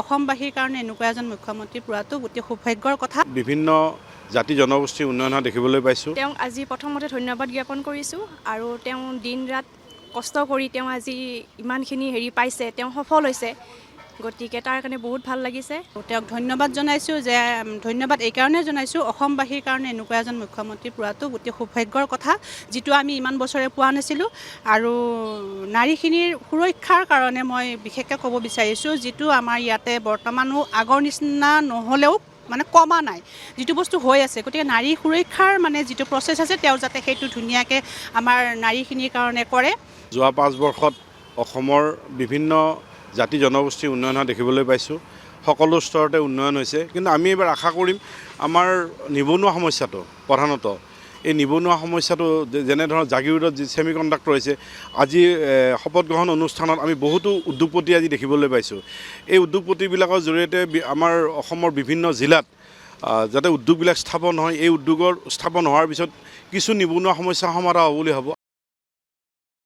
অসমবাসীৰ কাৰণে এনেকুৱা এজন মুখ্যমন্ত্ৰী পোৱাটো অতি সৌভাগ্যৰ কথা। বিভিন্ন জাতি জনগোষ্ঠীৰ উন্নয়ন হোৱা দেখিবলৈ পাইছোঁ। তেওঁক আজি প্ৰথমতে ধন্যবাদ জ্ঞাপন কৰিছোঁ আৰু তেওঁ দিন ৰাত কষ্ট কৰি তেওঁ আজি ইমানখিনি পাইছে, তেওঁ সফল হৈছে, গতিকে তাৰ কাৰণে বহুত ভাল লাগিছে। তেওঁক ধন্যবাদ জনাইছোঁ, যে ধন্যবাদ এইকাৰণে জনাইছোঁ অসমবাসীৰ কাৰণে এনেকুৱা এজন মুখ্যমন্ত্ৰী পোৱাটো অতি সৌভাগ্যৰ কথা, যিটো আমি ইমান বছৰে পোৱা নাছিলোঁ। আৰু নাৰীখিনিৰ সুৰক্ষাৰ কাৰণে মই বিশেষকৈ ক'ব বিচাৰিছোঁ, যিটো আমাৰ ইয়াতে বৰ্তমানো আগৰ নিচিনা নহ'লেও মানে কমা নাই, যিটো বস্তু হৈ আছে। গতিকে নাৰী সুৰক্ষাৰ মানে যিটো প্ৰচেছ আছে, তেওঁ যাতে সেইটো ধুনীয়াকৈ আমাৰ নাৰীখিনিৰ কাৰণে কৰে। যোৱা 5 বৰ্ষত অসমৰ বিভিন্ন জাতি জনগোষ্ঠীৰ উন্নয়ন হোৱা দেখিবলৈ পাইছোঁ। সকলো স্তৰতে উন্নয়ন হৈছে, কিন্তু আমি এইবাৰ আশা কৰিম আমাৰ নিবনুৱা সমস্যাটো প্ৰধানত, এই নিবনুৱা সমস্যাটো যেনে ধৰক জাগিৰোডত যি ছেমি কণ্ডাক্টৰ হৈছে, আজি শপত গ্ৰহণ অনুষ্ঠানত আমি বহুতো উদ্যোগপতি আজি দেখিবলৈ পাইছোঁ। এই উদ্যোগপতিবিলাকৰ জৰিয়তে আমাৰ অসমৰ বিভিন্ন জিলাত যাতে উদ্যোগবিলাক স্থাপন হয়, এই উদ্যোগৰ স্থাপন হোৱাৰ পিছত কিছু নিবনুৱা সমস্যা সমাধান হ'ব বুলি ভাবোঁ।